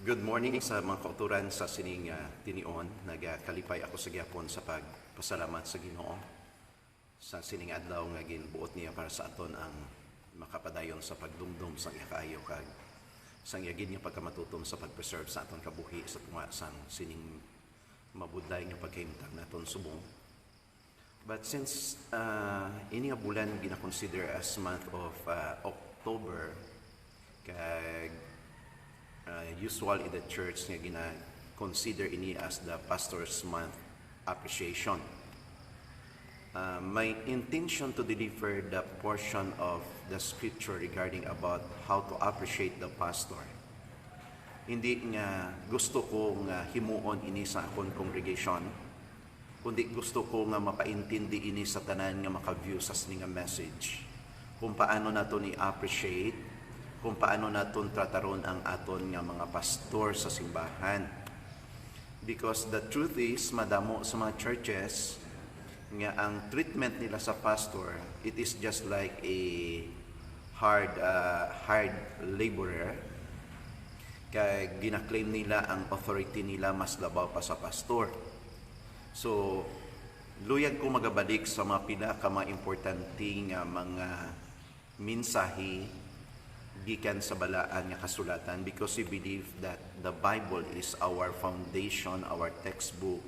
Good morning sa mga kauturan sa sining tinion. Nagkalipay ako sa gyapon sa pagpasalamat sa Ginoo sa sining adlaw nga ginbuot niya para sa aton ang makapadayon sa pagdumdum sa iya kaayo kag sang iya gid nga pagkamatutom sa pagpreserve sa aton kabuhi sa tunga sang sining mabudlay nga pagkahimtang naton subong. But since ini nga bulan gina-consider as month of October, kag usually the church nga gina-consider ini as the pastor's month appreciation. My intention to deliver the portion of the scripture regarding about how to appreciate the pastor. Hindi nga gusto ko nga himuon ini sa akong congregation, kundi gusto ko nga mapaintindi ini sa tanan nga maka-view sa nga message kung paano nato ni appreciate, kung paano naton trataron ang aton nga mga pastor sa simbahan. Because the truth is, madamo sa mga churches nga ang treatment nila sa pastor, it is just like a hard laborer. Kaya ginaklaim nila ang authority nila mas labaw pa sa pastor. So, luyag ko magabalik sa mga pila ka mga importante nga mga mensahe gikan sa balaan nga kasulatan, because we believe that the Bible is our foundation, our textbook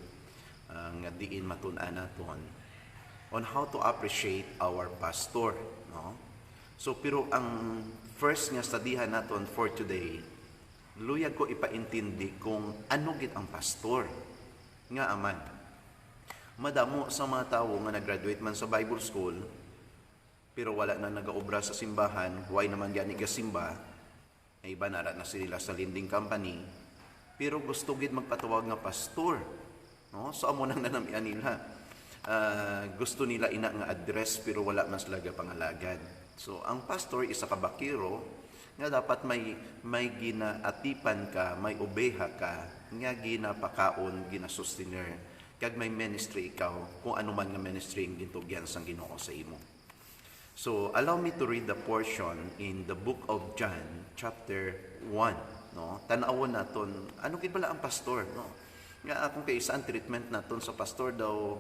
nga diin matun-an naton on how to appreciate our pastor, no? So pero ang first nga studihan naton for today, luyag ko ipaintindi kung ano gid ang pastor nga aman. Madamo sa mga tawo nga nag-graduate man sa Bible school pero wala na nagaobra sa simbahan, why naman gani gasimba, ay iba na sila sa lending company, pero gusto gid magpatawag nga pastor, no? So amo nang nanamian nila, gusto nila ina nga address pero wala man sila pangalagad. So ang pastor isa ka bakiro nga dapat may ginaatipan ka, may obeha ka, nga ginapakaon, ginasustener, kag may ministry ikaw kung ano man nga ministry ang gintugyan sang Ginoo sa imo. So, allow me to read the portion in the book of John, chapter 1. No? Tanawon naton, ano gid bala ang pastor? No? Nga akong kaisaan treatment naton sa pastor daw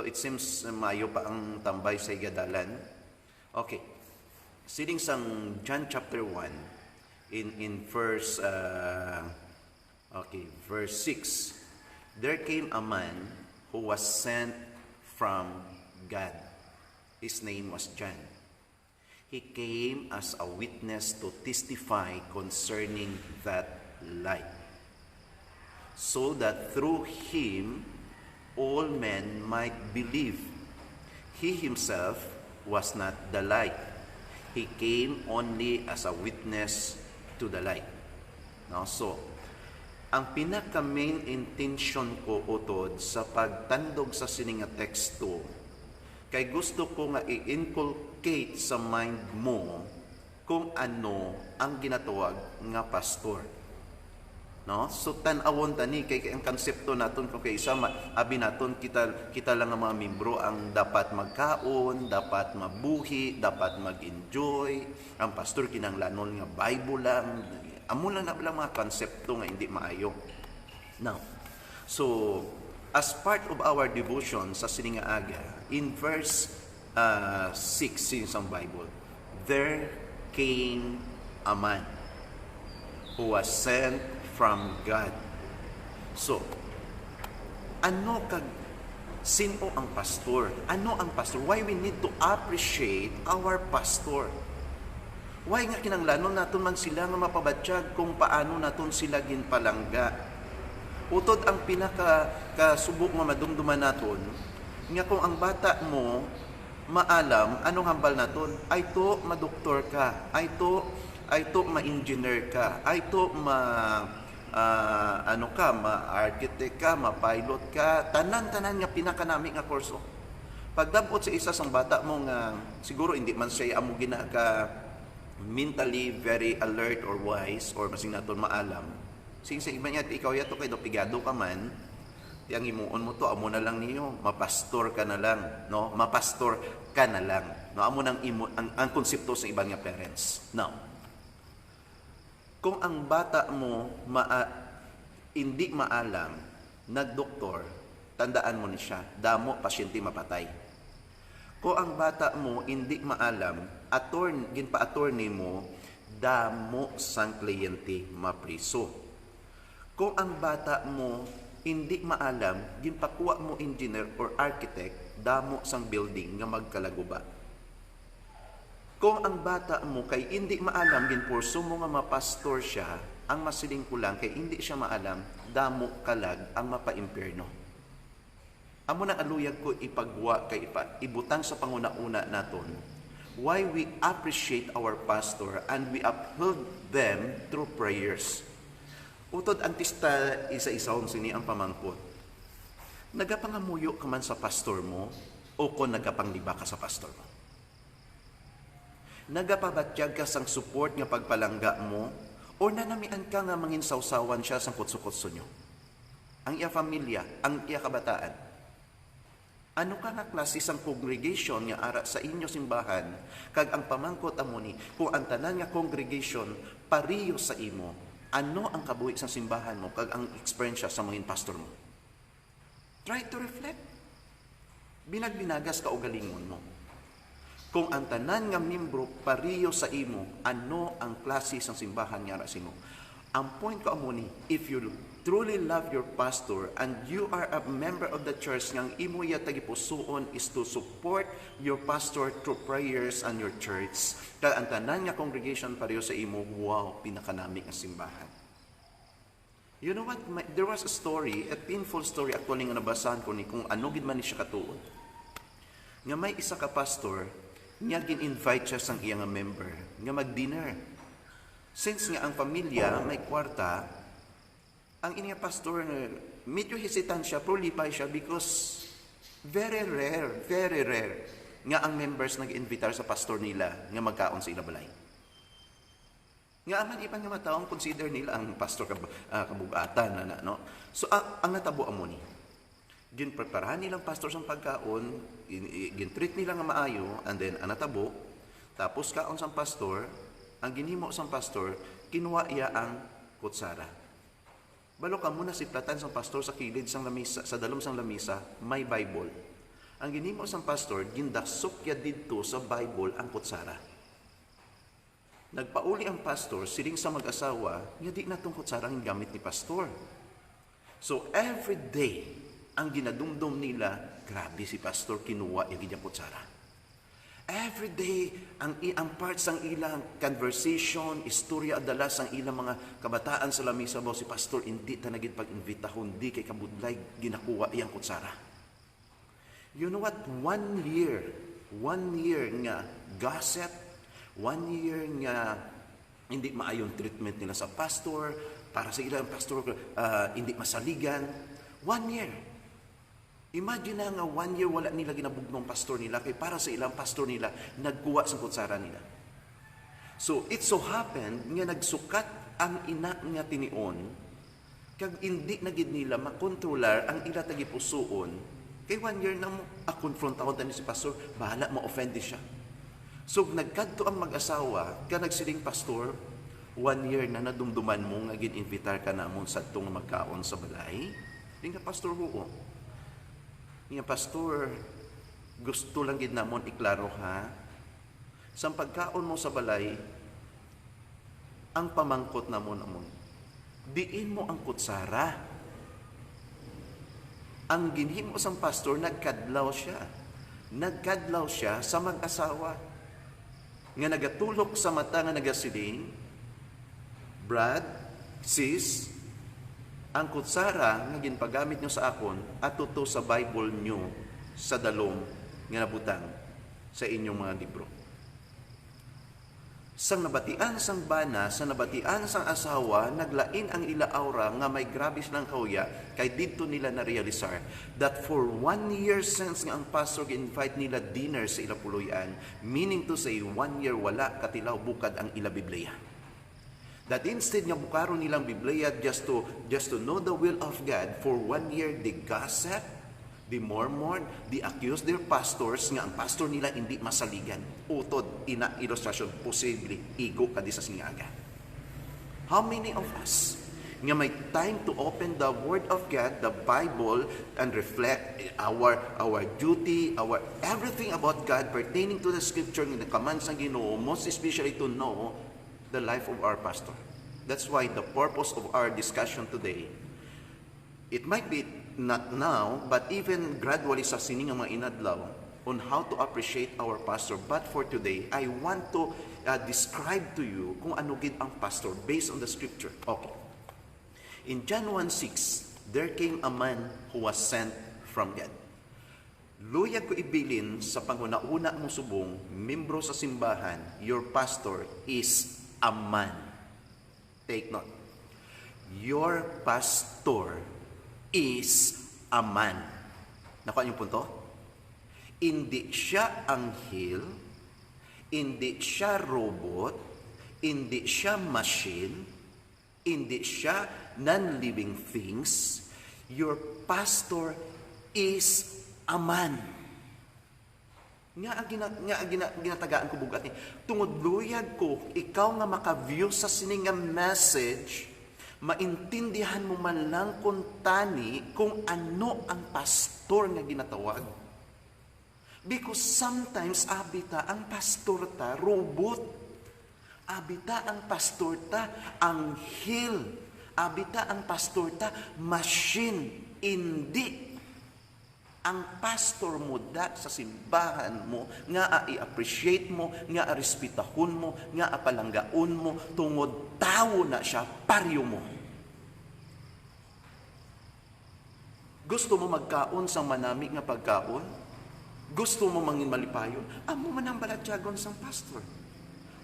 it seems mayo pa ang tambay sa igadalan. Okay. Siling sang John chapter 1, in verse 6. There came a man who was sent from God. His name was John. He came as a witness to testify concerning that light, so that through him all men might believe. He himself was not the light. He came only as a witness to the light. Now, so, ang pinaka-main intention ko utod sa pagtandog sa sining nga teksto, kay gusto ko nga i-inculcate sa mind mo kung ano ang ginatawag nga pastor. No? So tan-awon tani kay ang konsepto naton kung kay isa abi naton kita lang nga mga membro ang dapat magkaon, dapat mabuhi, dapat mag-enjoy. Ang pastor kinahanglanon nga Bible lang. Amo lang na mga konsepto nga hindi maayo. Now, so as part of our devotion sa sining nga aga, in verse 6 sa Bible, there came a man who was sent from God. So, sino ang pastor? Ano ang pastor? Why we need to appreciate our pastor? Why nga kinanglanon naton man sila nga mapabatsyag kung paano naton sila ginpalangga? Utod ang pinaka-subok nga madumduman naton, nga kung ang bata mo maalam anong hambal naton, ay to madoktor ka, ay to ma-engineer ka, ay to ma-architect ka, ma-pilot ka, tanan-tanan nga pinakanami nga kurso. Pagdabot sa isa sang bata mo nga siguro hindi man siya amo ginaka mentally very alert or wise or masing naton maalam, sing sa iba niya, ikaw yato kay do pigado ka man, yang imuon mo to, amo na lang niyo, mapastor ka na lang, no? Mapastor ka na lang. No, amo nang ang konsepto sa ibang nga parents. Now, Kung ang bata mo hindi maalam, nagdoktor, tandaan mo ni siya, damo pasyente mapatay. Kung ang bata mo hindi maalam, ginpa-attorney mo, damo sang kliyente mapriso. Kung ang bata mo hindi maalam, ginpakuha mo engineer or architect, damo sang building nga magkalaguba. Kung ang bata mo kay hindi maalam, ginpurso mo nga mapastor siya, ang masiling ko lang kay hindi siya maalam, damo kalag ang mapaimpyerno. Amo na aluyag ko ipagwa kay ibutang sa panguna-una naton why we appreciate our pastor and we uphold them through prayers. Utod antista isa-isahon sini ang pamangkot. Nagapangamuyo ka man sa pastor mo o kung nagapangliba ka sa pastor mo. Nagapabatyag ka sang support nga pagpalangga mo o nanamian ka nga manginsawsawan siya sang kutsukotso nyo. Ang iya familia, ang iya kabataan. Ano ka nga klase sang congregation nga ara sa inyo simbahan, kag ang pamangkot amoni, kung ang tanan nga congregation pariyo sa imo, ano ang kabuhi sa simbahan mo, kag ang experience sa mga pastor mo? Try to reflect. Binagbinagas ka o galingon mo. Kung ang tanan nga membro pariyo sa imo, ano ang klase sa simbahan nga ara sa imo? Ang point ko amoni, if you truly love your pastor and you are a member of the church, ngang imo ya tagipusoon is to support your pastor through prayers and your church. Kaya ang tanan nga congregation pareho sa imo, wow, pinakanami ang simbahan. You know what? There was a story, a painful story actually nga nabasahan ko ni kung ano gid man ni siya katuon. Nga may isa ka pastor, nga gin-invite siya sang iyang member, nga mag-dinner. Since nga ang pamilya may kwarta, ang inyong pastor, medyo hesitant siya, pero lipay siya because very rare nga ang members nag-invitar sa pastor nila nga magkaon sa ilabalay. Nga aman ipan nga mataong consider nila ang pastor kabugatan na, no? So ang natabo amo ni, ginpreparahan nilang pastor sa pagkaon, gintreat nila nga maayo, and then ang natabo, tapos kaon sa pastor, ang ginhimo sa pastor, kinuha iya ang kutsara. Balo ka muna siplatan sang pastor sa kilid sang lamisa, sa dalom sang lamisa, may Bible. Ang ginhimo sang pastor, gindasok ya didto sa Bible ang kutsara. Nagpauli ang pastor, siling sa mag-asawa, nga di na tong kutsara ang gamit ni pastor. So every day, ang ginadumdum nila, grabe si pastor, kinuha yung ganyang kutsara. Every day, ang parts ng ilang conversation, istorya adalas ang ilang mga kabataan sa lamisa mo, si pastor hindi tanagid pag-invitahon, di kay kabudlay, ginakuha iyang kutsara. You know what? 1 year nga gossip, 1 year nga hindi maayong treatment nila sa pastor, para sa ilang pastor hindi masaligan. 1 year. Imagine na nga 1 year wala nila ginabugnong pastor nila, kay para sa ilang pastor nila, nagkuha sa kutsara nila. So, it so happened nga nagsukat ang ina nga tinion, kag hindi na gid nila makontrolar ang ila tagipusoon, kay 1 year na mo, konfrontahon tani si pastor, bahala ma-offend siya. So, nagkadto ang mag-asawa, ka nagsiling pastor, 1 year na nadumduman mo nga gin-invitar ka namon sa itong magkaon sa balay, di nga pastor huo. Nga pastor, gusto lang gid namon iklaro ha. Sa pagkaon mo sa balay, ang pamangkot namon diin mo ang kutsara. Ang ginhimo sang pastor, nagkadlaw siya sa mag-asawa. Nga nagatulok sa mata nga nagasiling, Brad, sis, ang kutsara nga ginpagamit nyo sa akon atuto sa Bible nyo sa dalom nga nabutang sa inyong mga libro. Sang nabatian sang bana, sa nabatian sang asawa, naglain ang ila aura nga may grabe silang kauya, kay dito nila na-realisar that for 1 year since nga ang pastor invite nila dinner sa ila puluyan, meaning to say 1 year wala katilaw bukad ang ila Biblia. That instead nga bukaron nilang Biblia just to know the will of God, for 1 year they gossip, they murmur, they accuse their pastors nga ang pastor nila hindi masaligan. Utod, ina ilustrasyon, posible, igo kadi sa singaga. How many of us nga may time to open the Word of God, the Bible, and reflect our duty, our everything about God pertaining to the Scripture nga nakaman sa Ginoo, most especially to know the life of our pastor. That's why the purpose of our discussion today, it might be not now, but even gradually sa sining nga mga inadlaw, on how to appreciate our pastor. But for today, I want to describe to you kung ano gid ang pastor based on the Scripture. Okay. In John 1:6, there came a man who was sent from God. Luyag ko ibilin sa panguna-una mong subong, membro sa simbahan, your pastor is a man. Take note. Your pastor is a man. Nakuha niyo yung punto? Hindi siya anghel, hindi siya robot, hindi siya machine, hindi siya non-living things. Your pastor is a man. Ginatagaan ko bugat ni. Tungod luyag ko, ikaw nga maka-view sa sining nga message, maintindihan mo man lang kung tani kung ano ang pastor nga ginatawag. Because sometimes abita ang pastor ta robot. Abita ang pastor ta anghel. Abita ang pastor ta machine. Hindi. Ang pastor mo sa simbahan mo, nga i-appreciate mo, nga respetahon mo, nga palanggaon mo, tungod tao na siya, paryo mo. Gusto mo magkaon sa manami nga pagkaon? Gusto mo mangin malipayon? Amo man ang balatyagon sang pastor.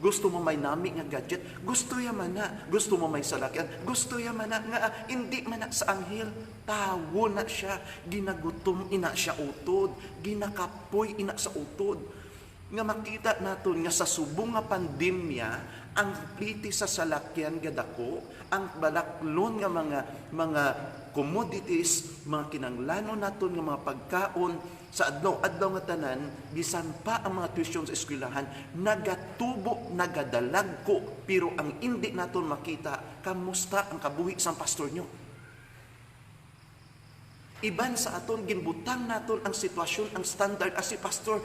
Gusto mo may nami nga gadget? Gusto ya man na. Gusto mo may salakyan? Gusto ya man na. Nga, hindi man na sa anghel. Tawo na siya. Ginagutom ina siya utod. Ginakapoy ina sa utod. Nga makita naton nga sa subong nga pandemya, ang pliti sa salakyan gadako, ang balaklon nga mga commodities, mga kinanglanon naton nga mga pagkaon, sa adlaw nga tanan, bisan pa ang mga tuition sa eskwelahan, nagatubo, nagadalag ko, pero ang hindi naton makita, kamusta ang kabuhi sang pastor nyo? Iban sa aton, ginbutang naton ang sitwasyon, ang standard, as si pastor,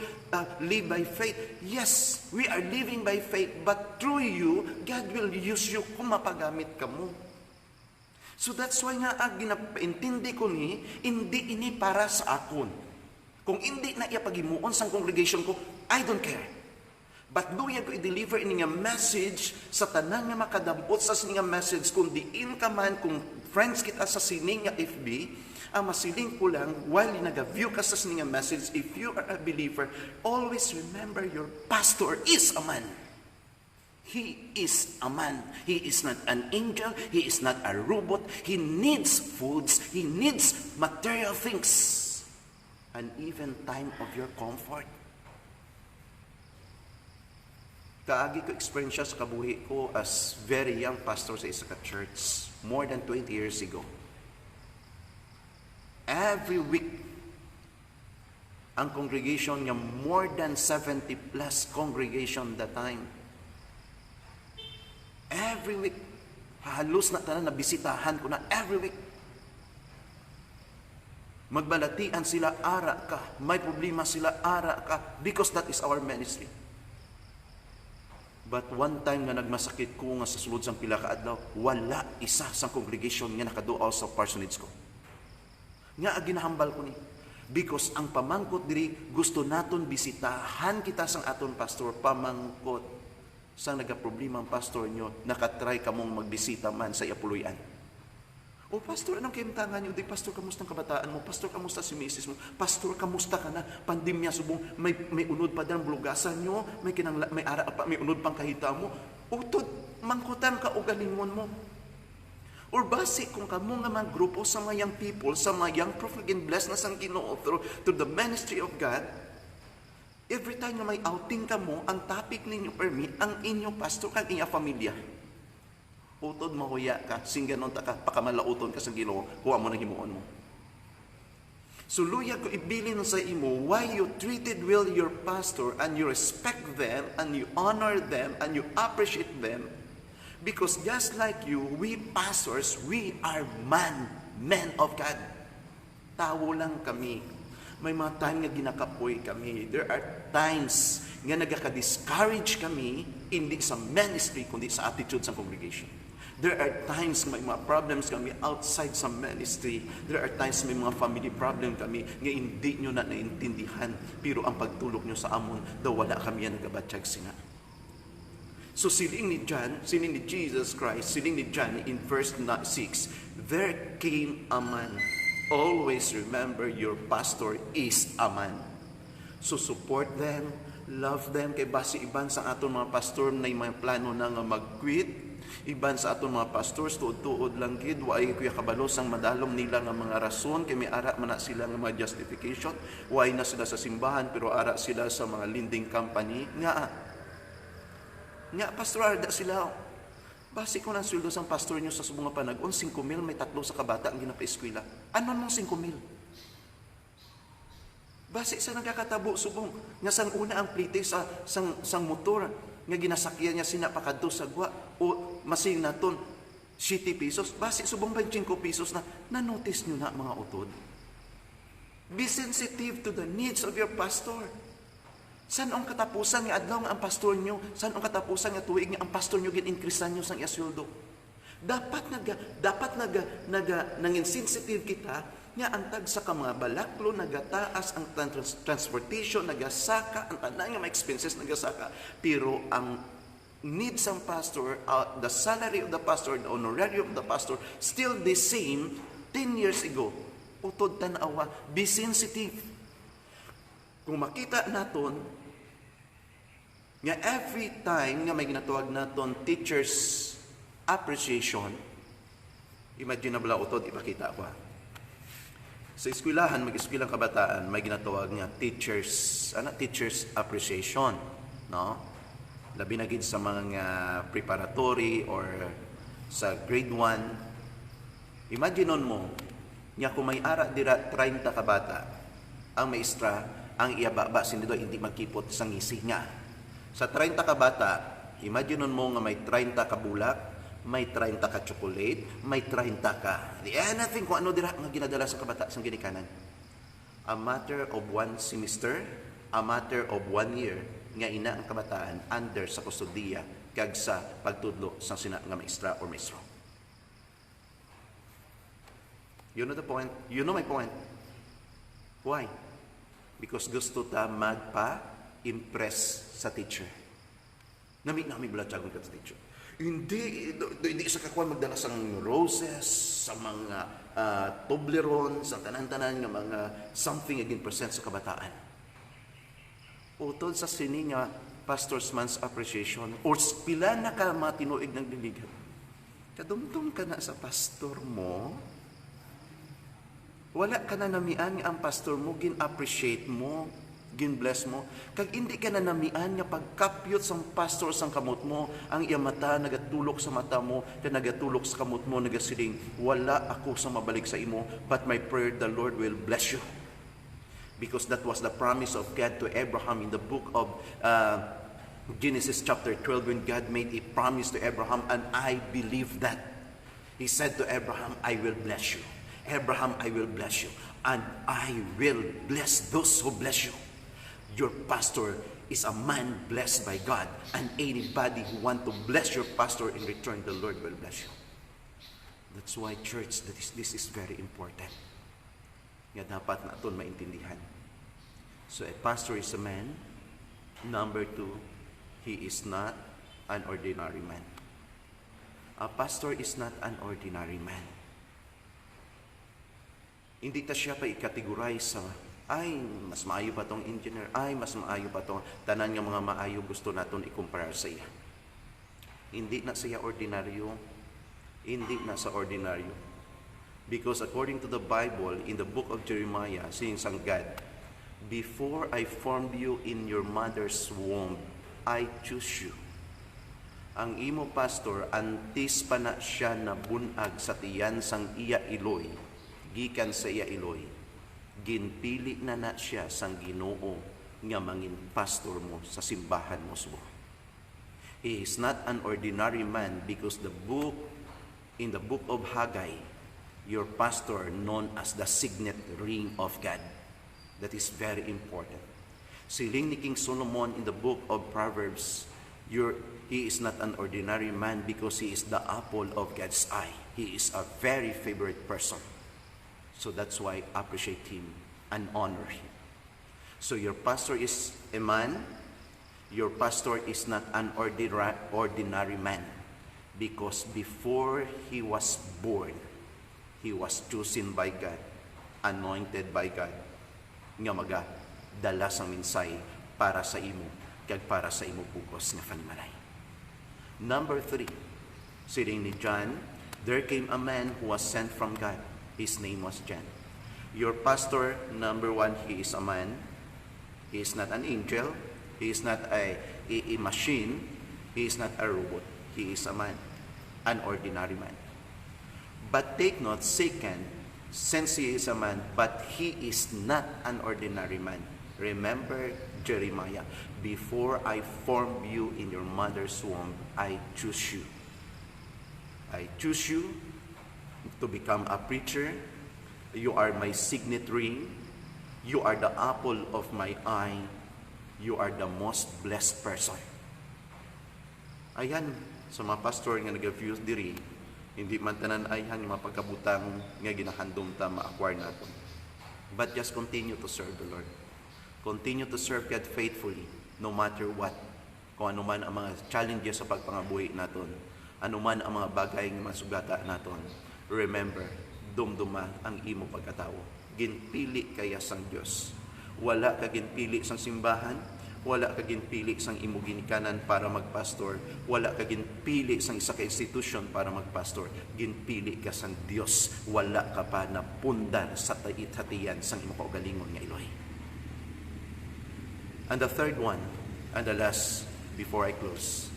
live by faith. Yes, we are living by faith, but through you, God will use you kung mapagamit ka mo. So that's why nga, ginapaintindi ko ni, hindi ini para sa akon. Kung hindi na iya pagimuon sa congregation ko, I don't care. But luyag ko i-deliver ini nga message sa tanan nga makadambot sa sining nga message, kung diin ka man, kung friends kita sa sining nga FB, ang masiling ko lang, while nag-view ka sa sining nga message, if you are a believer, always remember your pastor is a man. He is a man. He is not an angel. He is not a robot. He needs foods. He needs material things. And even time of your comfort. Kaagi ko experience siya sa kabuhi ko as very young pastor sa isa ka church more than 20 years ago. Every week, ang congregation niya more than 70 plus congregation that time. Every week, halos na tanan na bisitahan ko na every week. Magbalatian sila, ara ka. May problema sila, ara ka. Because that is our ministry. But one time nga nagmasakit ko nga sa sulod sang pila ka adlaw, wala isa sa congregation nga nakaduaw sa parsonage ko. Nga ginahambal ko ni. Because ang pamangkot diri, gusto naton bisitahan kita sang aton pastor, pamangkot. Sang nagaproblema ang pastor nyo, nakatry ka mong magbisita man sa iapuluyan. O pastor, anong kaimtangan niyo? Di, pastor, kamusta ang kabataan mo? Pastor, kamusta si misis mo? Pastor, kamusta ka na? Pandemya, subong, may unod pa din bulugasan nyo? May ara pa, may unod pang kahita mo? Utod, mangkutan ka o galingon mo. Or base kung kamo nga mga grupo sa mga young people, sa mga young prophet, again, blessed na sang Ginoo through the ministry of God, every time na may outing ka mo, ang topic ninyo permit, ang inyo pastor, kang inyong pamilya. Utod mahuya ka, singganon ta ka, pakamalauton ka sa Ginoo, kuha mo ng himuon mo. So luyag ko ibilin sa imo, why you treated well your pastor, and you respect them, and you honor them, and you appreciate them, Because just like you, we pastors, we are men of God. Tao lang kami. May mga time nga ginakapoy kami. There are times nga nagaka-discourage kami, hindi sa ministry, kundi sa attitude sa congregation. There are times may mga problems kami outside sa ministry. There are times may mga family problem kami nga hindi nyo na naintindihan. Pero ang pagtulog nyo sa amon, daw wala kami yan nagabatsyag sina. So siling ni John, siling ni Jesus Christ, siling ni John in verse 6, there came a man. Always remember your pastor is a man. So support them, love them. Kay basi iban sa aton mga pastor na may plano na nga mag-quit. Iban sa aton mga pastors, tuod-tuod lang gid, waay kuya kabalos ang madalom nila nga mga rason, kay may ara man na sila nga mga justification, waay na sila sa simbahan, pero ara sila sa mga lending company. Nga pastor, arda sila. Basi ko ng sweldo sang pastor nyo sa subong nga panag-on, 5,000, may 3 sa kabata ang ginapa-eskwela. Ano nang 5,000? Basi sa nagkakatabo subong, nga sang una ang plite sa sang motor, nga ginasakyan niya sinapakadto sa gwa, o masing naton 70 pesos, basi subong 25 pesos na, na-notice nyo na mga utod. Be sensitive to the needs of your pastor. Saan ang katapusan nga adlaw nga ang pastor nyo? Saan ang katapusan nga tuig nga ang pastor nyo gin-increasean nyo sang iasweldo? Dapat nangin-sensitive kita nga ang tag sa ka mga balaklo nagataas, ang transportation nagasaka, ang tanan nga mga expenses nagasaka, pero ang needs ng pastor, the salary of the pastor, the honorarium of the pastor, still the same 10 years ago. Utod tanawa, be sensitive. Kung makita naton nga every time nga may ginatawag naton teachers appreciation, imagine na bala utod, ipakita ko. Sa eskwelahan, mag-eskwelahan kabataan, may ginatawag nga teachers appreciation, no? Labi na gid sa mga preparatory or sa grade 1. Imagine mo, nga kung may ara dira 30 ka bata, ang maestra, ang iababa sinido hindi magkipot sa ngisi nga. Sa 30 ka bata, imagine mo nga may 30 ka bulak, may 30 ka chocolate, may 30 ka. Anything kung ano dira nga ginadala sa kabata sa ginikanan. A matter of 1 semester, a matter of 1 year, nga ina ang kabataan under sa kustodiya kag sa pagtudlo sa sina nga maestra or maestro. You know the point? You know my point. Why? Because gusto ta magpa-impress sa teacher. Nami bulatyagon ka sa teacher. Hindi sa kakuan magdala sang roses, sa mga Toblerone, sa tanan-tanan nga mga something again percent sa kabataan. Utod sa sini nga Pastor's Month's Appreciation, or pila na ka mga tinuig ng diligan. Kadumdum ka na sa pastor mo, wala ka na namian nga ang pastor mo, gin-appreciate mo, gin-bless mo. Kag hindi ka na namian nga pagkapyot sang pastor sang kamot mo, ang iya mata nagatulok sa mata mo, kag nagatulok sa kamot mo, nagasiling, wala ako sa mabalik sa imo, but my prayer, the Lord will bless you. Because that was the promise of God to Abraham in the book of Genesis chapter 12, when God made a promise to Abraham, and I believe that. He said to Abraham, I will bless you. Abraham, I will bless you, and I will bless those who bless you. Your pastor is a man blessed by God, and anybody who want to bless your pastor in return, the Lord will bless you. That's why, church, this is very important. Nga dapat naton maintindihan. So a pastor is a man. Number 2, he is not an ordinary man. A pastor is not an ordinary man. Hindi ta siya pa i-categorize sa, ay, mas maayo pa tong engineer, ay, mas maayo pa tong tanan nga mga maayo gusto naton i-compare sa iya. Hindi na siya ordinaryo. Hindi na sa ordinaryo. Because according to the Bible, in the book of Jeremiah, saying sang God, before I formed you in your mother's womb, I choose you. Ang imo pastor, antes pa na siya nabunag sa tiyan sang iya iloy, gikan sa iya iloy, ginpili na siya sang Ginoo nga mangin pastor mo sa simbahan mo subo. He is not an ordinary man because in the book of Haggai, your pastor known as the signet ring of God. That is very important. Siling ni King Solomon in the book of Proverbs, he is not an ordinary man because he is the apple of God's eye. He is a very favorite person. So that's why I appreciate him and honor him. So your pastor is a man. Your pastor is not an ordinary man because before he was born, he was chosen by God, anointed by God, nga maga dala sang minsay para sa imo, kag para sa imo pugos nga panimalay. Number 3, siling ni John, there came a man who was sent from God. His name was John. Your pastor, number 1, he is a man. He is not an angel. He is not a machine. He is not a robot. He is a man, an ordinary man. But take note, second, since he is a man, but he is not an ordinary man. Remember Jeremiah, before I formed you in your mother's womb, I choose you. I choose you to become a preacher. You are my signet ring. You are the apple of my eye. You are the most blessed person. Ayan, sa mga pastor nga nag-views diri, hindi man tanan ayhan yung mga pagkabutang nga ginahandom ta ma-acquire natin. But just continue to serve the Lord. Continue to serve God faithfully, no matter what. Kung ano man ang mga challenges sa pagpangabuhi natin, ano man ang mga bagay nga masugata natin, remember, dumduma ang imo pagkatao. Ginpili kaya sang Diyos. Wala ka ginpili sang simbahan, wala ka ginpili sang imo ginikanan para magpastor, wala ka ginpili sang isa ka institusyon para magpastor, ginpili ka sang Dios. Wala ka pa napundar sa hatiyan sang imo kaugalingon nga Eloy. And the third one, and the last before I close,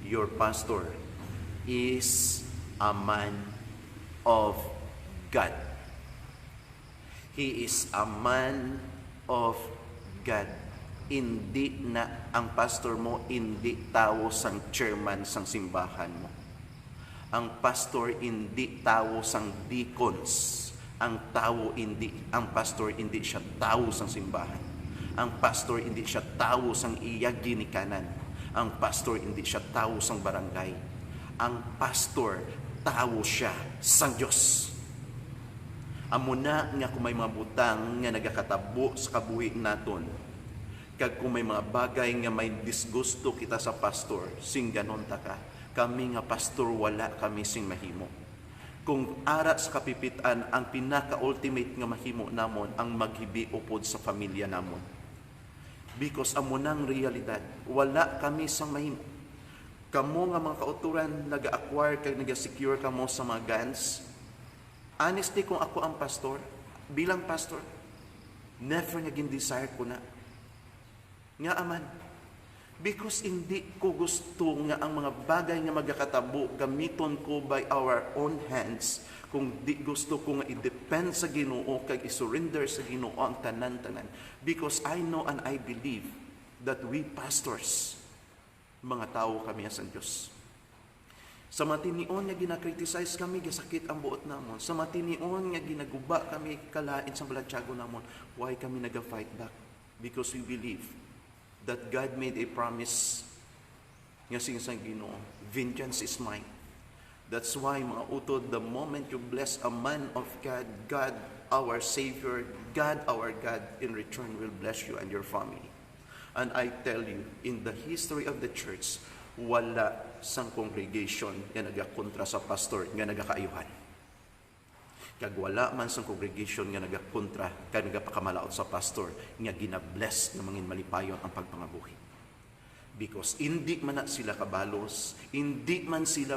your pastor is a man of God. He is a man of God. Hindi na ang pastor mo, hindi tao sang chairman sang simbahan mo. Ang pastor hindi tao sang deacons. Ang pastor hindi siya tao sang simbahan. Ang pastor hindi siya tao sang iya ginikanan. Ang pastor hindi siya tao sang barangay. Ang pastor tao siya sang Diyos. Amo na nga kung may mga butang nga nagakatabo sa kabuhi naton, kag kung may mga bagay nga may disgusto kita sa pastor, sing ganon ta ka, kami nga pastor wala kami sing mahimo. Kung ara sa kapipitan, ang pinaka-ultimate nga mahimo namon ang maghibi upod sa pamilya namon. Because amo nang realidad, wala kami sang mahimo. Kamo nga mga kauturan, nag-acquire kag nag-secure kamo sa mga guns. Honestly, kung ako ang pastor, bilang pastor, never naging desire ko na. Nga aman. Because hindi ko gusto nga ang mga bagay nga magkakatabo, gamiton ko by our own hands, kung di gusto ko nga i-depend sa Ginoo, kag i-surrender sa Ginoo ang tanan-tanan. Because I know and I believe that we pastors, mga tao kami sa Diyos. Sa matinion nga ginakriticize kami, gasakit ang buot namon. Sa matinion nga ginaguba kami, kalain sa balatyago namon. Why kami nag-fight back? Because we believe that God made a promise nga singsang Ginoo, vengeance is mine. That's why, mga utod, the moment you bless a man of God, God our Savior, God our God, in return will bless you and your family. And I tell you, in the history of the church, wala sang congregation nga nagakontra sa pastor nga nagakaayuhan. Kag wala man sang congregation nga nagakontra kag nagapakamalaot sa pastor nga ginabless nga mangin malipayon ang pagpangabuhi. Because hindi man na sila kabalos, hindi man sila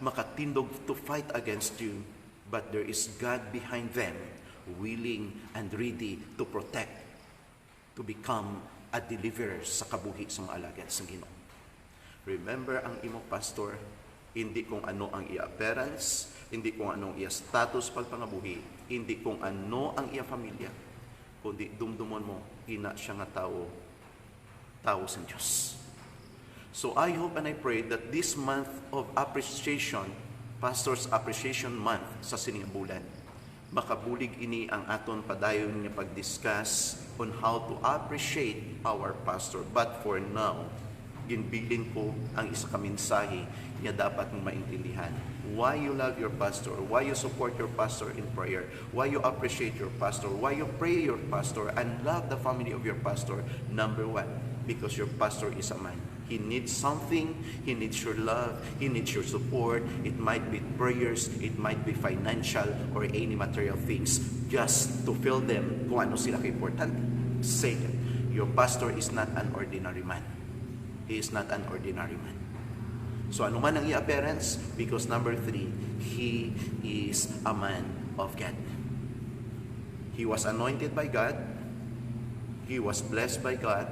makatindog to fight against you, but there is God behind them, willing and ready to protect, to become a deliverer sa kabuhi sa mga alagad sa Ginoo. Remember ang imong pastor, hindi kung ano ang iya appearance, hindi kung ano ang iya status pagpangabuhi, hindi kung ano ang iya pamilya, kundi dumdumon mo, ina siya nga tao sa Diyos. So I hope and I pray that this month of appreciation, Pastor's Appreciation Month sa Siningabulan, makabulig ini ang aton padayon nga pag-discuss on how to appreciate our pastor. But for now, ginbilin ko ang isa ka mensahe nga dapat mong maintindihan. Why you love your pastor, why you support your pastor in prayer, why you appreciate your pastor, why you pray your pastor and love the family of your pastor. Number one, because your pastor is a man. He needs something, he needs your love, he needs your support. It might be prayers, it might be financial or any material things just to fill them kung ano sila ka-important. Second, your pastor is not an ordinary man. He is not an ordinary man. So ano man ang i-appearance, because number three, he is a man of God. He was anointed by God, he was blessed by God,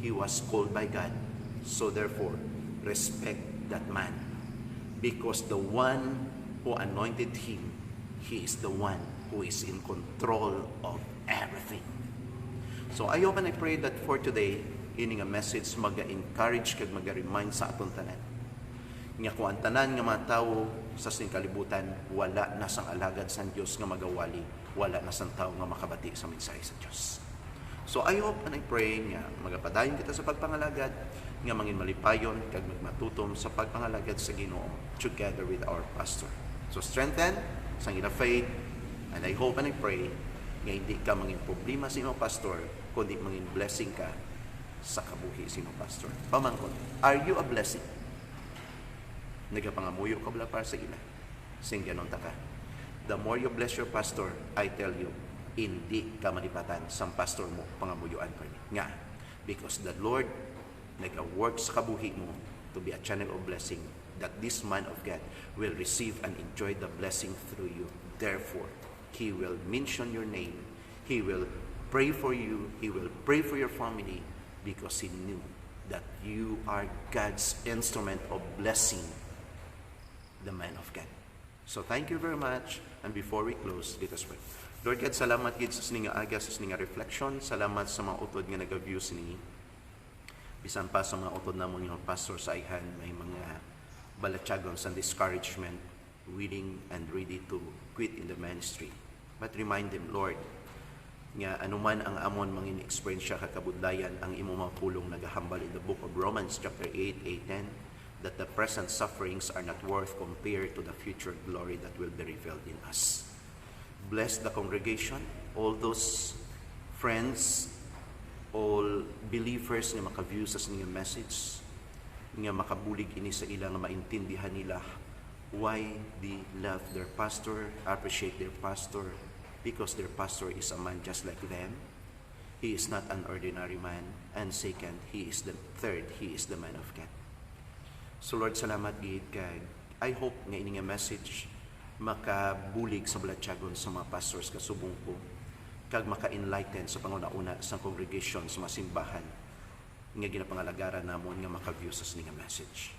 he was called by God. So therefore, respect that man. Because the one who anointed him, he is the one who is in control of everything. So I hope and I pray that for today, ini nga message maga-encourage kag maga-remind sa aton tanan. Nga kung ang tanan nga mga tao sa kalibutan, wala na sang alagad sa Diyos nga magawali, wala na sang tao nga makabati sa mensahe sa Diyos. So I hope and I pray nga magapadayon kita sa pagpangalagad, nga mangin malipayon kag magmatutom sa pagpangalagad sa Ginoo together with our pastor. So strengthen sa iyong faith, and I hope and I pray nga hindi ka mangin problema sa iyong pastor, kundi mangin blessing ka sa kabuhi sa iyong pastor. Pamangkot, are you a blessing? Nagapangamuyo ka bala para sa ila. Sing ganon ta ka. The more you bless your pastor, I tell you, hindi ka malipatan sa pastor mo pangamuyuan pa niya. Nga, because the Lord nag-work sa kabuhi mo to be a channel of blessing, that this man of God will receive and enjoy the blessing through you. Therefore, He will mention your name, He will pray for you, He will pray for your family, because He knew that you are God's instrument of blessing the man of God. So thank you very much, and before we close, let us pray. Lord God, salamat gid sa sininga aga, sa sininga reflection, salamat sa mga utod nga nag-view sini. Bisan pa sa mga utod namon yung pastor sa ihan, may mga balatyagon sa discouragement, willing and ready to quit in the ministry. But remind them, Lord, nga anuman ang amon mangin experience siya kakabudlayan, ang imo mapulong nagahambal in the book of Romans chapter 8:10, that the present sufferings are not worth compared to the future glory that will be revealed in us. Bless the congregation, all those friends, all believers nga maka-view sa inyong message, nga makabulig ini sa ila nga maintindihan nila why they love their pastor, appreciate their pastor, because their pastor is a man just like them. He is not an ordinary man. And second, he is the man of God. So Lord, salamat gid kay I hope nga ini nga message makabulig sa balatyagon sa mga pastors kasubong ko, kag maka-enlighten sa panguna-una sa congregation sa mga simbahan nga ginapangalagaran namon nga maka-view sa sininga message.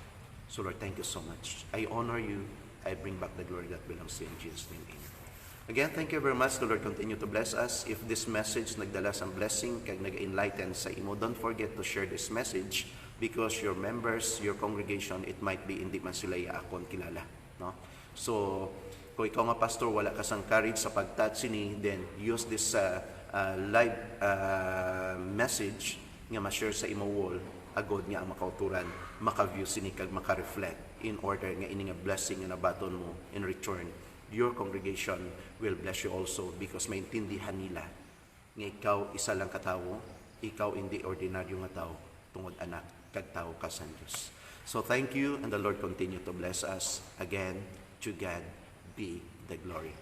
So Lord, thank you so much. I honor you. I bring back the glory that belongs to you in Jesus' name. Amen. Again, thank you very much. The Lord continue to bless us. If this message nagdala sa blessing kag nag-enlighten sa imo, don't forget to share this message, because your members, your congregation, it might be hindi man sila akon kilala, no? So kung ikaw nga pastor, wala ka sang courage sa pagtouch sini, then use this live message nga ma-share sa imo wall, agod nga ang makauturan, maka-view sini kag maka-reflect, in order nga ini nga blessing nga nabaton mo in return. Your congregation will bless you also, because maintindihan nila nga ikaw isa lang katawo, ikaw hindi ordinaryo nga tao, tungod anak kag tao ka sa Dios. So thank you, and the Lord continue to bless us. Again, to God be the glory.